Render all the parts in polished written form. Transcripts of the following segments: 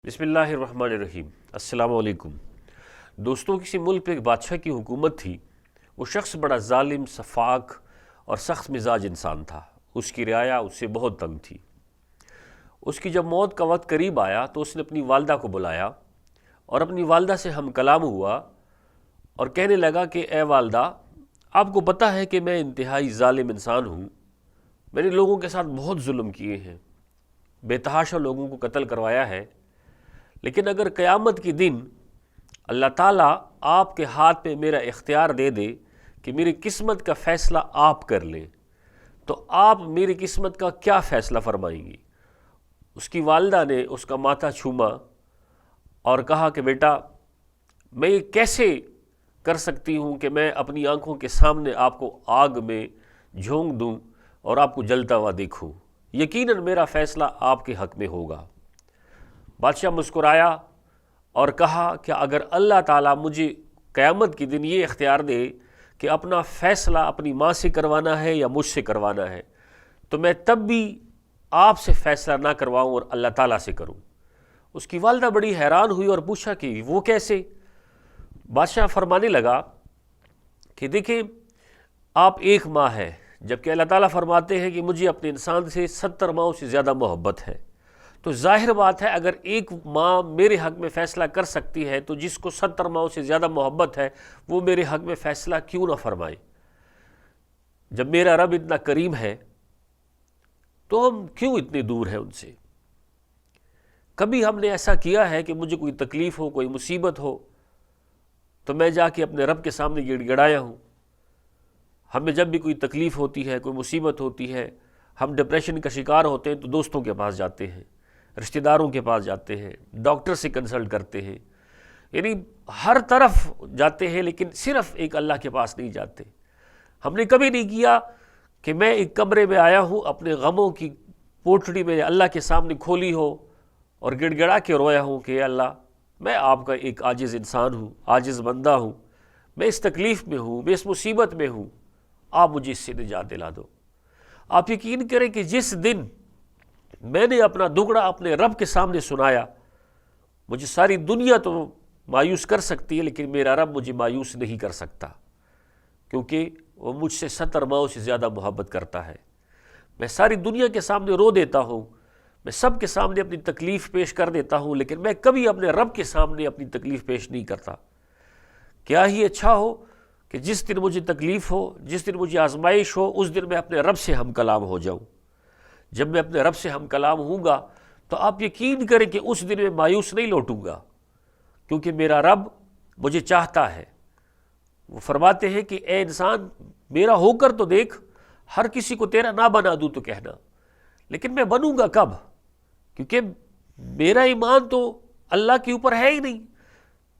بسم اللہ الرحمن الرحیم۔ السلام علیکم دوستوں، کسی ملک پہ ایک بادشاہ کی حکومت تھی۔ وہ شخص بڑا ظالم، سفاک اور سخت مزاج انسان تھا۔ اس کی رعایا اس سے بہت تنگ تھی۔ اس کی جب موت کا وقت قریب آیا تو اس نے اپنی والدہ کو بلایا اور اپنی والدہ سے ہم کلام ہوا اور کہنے لگا کہ اے والدہ، آپ کو پتہ ہے کہ میں انتہائی ظالم انسان ہوں۔ میں نے لوگوں کے ساتھ بہت ظلم کیے ہیں، بے تحاشا لوگوں کو قتل کروایا ہے، لیکن اگر قیامت کے دن اللہ تعالیٰ آپ کے ہاتھ پہ میرا اختیار دے دے کہ میری قسمت کا فیصلہ آپ کر لیں تو آپ میری قسمت کا کیا فیصلہ فرمائیں گی؟ اس کی والدہ نے اس کا ماتھا چھوما اور کہا کہ بیٹا، میں یہ کیسے کر سکتی ہوں کہ میں اپنی آنکھوں کے سامنے آپ کو آگ میں جھونک دوں اور آپ کو جلتا ہوا دیکھوں؟ یقیناً میرا فیصلہ آپ کے حق میں ہوگا۔ بادشاہ مسکرایا اور کہا کہ اگر اللہ تعالیٰ مجھے قیامت کے دن یہ اختیار دے کہ اپنا فیصلہ اپنی ماں سے کروانا ہے یا مجھ سے کروانا ہے تو میں تب بھی آپ سے فیصلہ نہ کرواؤں اور اللہ تعالیٰ سے کروں۔ اس کی والدہ بڑی حیران ہوئی اور پوچھا کہ وہ کیسے؟ بادشاہ فرمانے لگا کہ دیکھیں، آپ ایک ماں ہے، جبکہ اللہ تعالیٰ فرماتے ہیں کہ مجھے اپنے انسان سے 70 ماؤں سے زیادہ محبت ہے۔ تو ظاہر بات ہے اگر ایک ماں میرے حق میں فیصلہ کر سکتی ہے تو جس کو 70 ماؤں سے زیادہ محبت ہے وہ میرے حق میں فیصلہ کیوں نہ فرمائے؟ جب میرا رب اتنا کریم ہے تو ہم کیوں اتنے دور ہیں ان سے؟ کبھی ہم نے ایسا کیا ہے کہ مجھے کوئی تکلیف ہو، کوئی مصیبت ہو تو میں جا کے اپنے رب کے سامنے گڑ گڑایا ہوں؟ ہمیں جب بھی کوئی تکلیف ہوتی ہے، کوئی مصیبت ہوتی ہے، ہم ڈپریشن کا شکار ہوتے ہیں تو دوستوں کے پاس جاتے ہیں، رشتہ داروں کے پاس جاتے ہیں، ڈاکٹر سے کنسلٹ کرتے ہیں، یعنی ہر طرف جاتے ہیں، لیکن صرف ایک اللہ کے پاس نہیں جاتے۔ ہم نے کبھی نہیں کیا کہ میں ایک کمرے میں آیا ہوں، اپنے غموں کی پوٹلی میں اللہ کے سامنے کھولی ہو اور گڑ گڑا کے رویا ہوں کہ اے اللہ، میں آپ کا ایک عاجز انسان ہوں، عاجز بندہ ہوں، میں اس تکلیف میں ہوں، میں اس مصیبت میں ہوں، آپ مجھے اس سے نجات دلا دو۔ آپ یقین کریں کہ جس دن میں نے اپنا دکڑا اپنے رب کے سامنے سنایا، مجھے ساری دنیا تو مایوس کر سکتی ہے لیکن میرا رب مجھے مایوس نہیں کر سکتا، کیونکہ وہ مجھ سے 70 ماؤں سے زیادہ محبت کرتا ہے۔ میں ساری دنیا کے سامنے رو دیتا ہوں، میں سب کے سامنے اپنی تکلیف پیش کر دیتا ہوں، لیکن میں کبھی اپنے رب کے سامنے اپنی تکلیف پیش نہیں کرتا۔ کیا ہی اچھا ہو کہ جس دن مجھے تکلیف ہو، جس دن مجھے آزمائش ہو، اس دن میں اپنے رب سے ہم کلام ہو جاؤں۔ جب میں اپنے رب سے ہم کلام ہوں گا تو آپ یقین کریں کہ اس دن میں مایوس نہیں لوٹوں گا، کیونکہ میرا رب مجھے چاہتا ہے۔ وہ فرماتے ہیں کہ اے انسان، میرا ہو کر تو دیکھ، ہر کسی کو تیرا نہ بنا دوں تو کہنا، لیکن میں بنوں گا کب؟ کیونکہ میرا ایمان تو اللہ کے اوپر ہے ہی نہیں،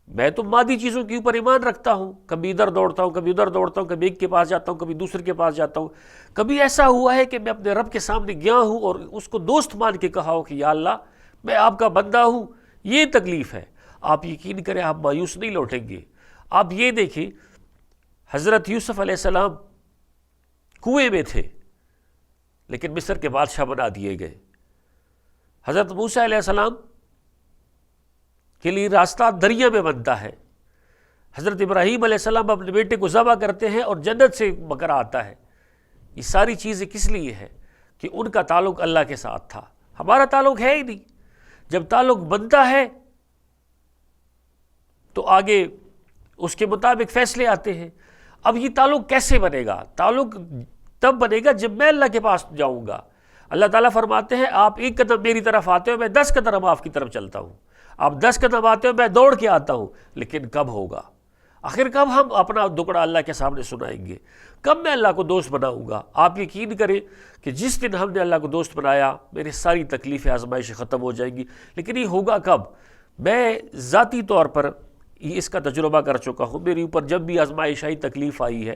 میں تو مادی چیزوں کے اوپر ایمان رکھتا ہوں، کبھی ادھر دوڑتا ہوں، کبھی ادھر دوڑتا ہوں، کبھی ایک کے پاس جاتا ہوں، کبھی دوسرے کے پاس جاتا ہوں۔ کبھی ایسا ہوا ہے کہ میں اپنے رب کے سامنے گیا ہوں اور اس کو دوست مان کے کہا ہو کہ یا اللہ، میں آپ کا بندہ ہوں، یہ تکلیف ہے۔ آپ یقین کریں آپ مایوس نہیں لوٹیں گے۔ آپ یہ دیکھیں، حضرت یوسف علیہ السلام کنویں میں تھے لیکن مصر کے بادشاہ بنا دیے گئے۔ حضرت موسیٰ علیہ السلام کے لیے راستہ دریا میں بنتا ہے۔ حضرت ابراہیم علیہ السلام اپنے بیٹے کو ذبح کرتے ہیں اور جنت سے بکرا آتا ہے۔ یہ ساری چیزیں کس لیے ہے؟ کہ ان کا تعلق اللہ کے ساتھ تھا، ہمارا تعلق ہے ہی نہیں۔ جب تعلق بنتا ہے تو آگے اس کے مطابق فیصلے آتے ہیں۔ اب یہ تعلق کیسے بنے گا؟ تعلق تب بنے گا جب میں اللہ کے پاس جاؤں گا۔ اللہ تعالیٰ فرماتے ہیں آپ ایک قدم میری طرف آتے ہو، میں 10 قدم آپ کی طرف چلتا ہوں۔ آپ 10 قدم آتے ہو، میں دوڑ کے آتا ہوں، لیکن کب ہوگا؟ آخر کب ہم اپنا دکڑا اللہ کے سامنے سنائیں گے؟ کب میں اللہ کو دوست بناؤں گا؟ آپ یقین کریں کہ جس دن ہم نے اللہ کو دوست بنایا، میری ساری تکلیفیں آزمائشیں ختم ہو جائیں گی۔ لیکن یہ ہوگا کب؟ میں ذاتی طور پر اس کا تجربہ کر چکا ہوں۔ میرے اوپر جب بھی آزمائش آئی، تکلیف آئی ہے،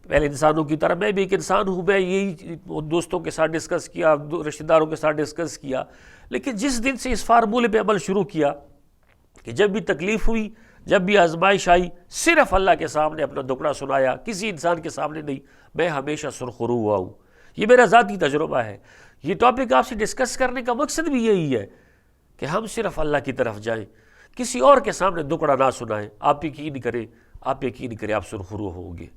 پہلے انسانوں کی طرح میں بھی ایک انسان ہوں، میں یہی دوستوں کے ساتھ ڈسکس کیا، رشتہ داروں کے ساتھ ڈسکس کیا، لیکن جس دن سے اس فارمولے پہ عمل شروع کیا کہ جب بھی تکلیف ہوئی، جب بھی آزمائش آئی، صرف اللہ کے سامنے اپنا دکڑا سنایا، کسی انسان کے سامنے نہیں، میں ہمیشہ سرخرو ہوا ہوں۔ یہ میرا ذاتی تجربہ ہے۔ یہ ٹاپک آپ سے ڈسکس کرنے کا مقصد بھی یہی ہے کہ ہم صرف اللہ کی طرف جائیں، کسی اور کے سامنے دکڑا نہ سنائیں۔ آپ یقین کریں آپ سرخرو ہوں گے۔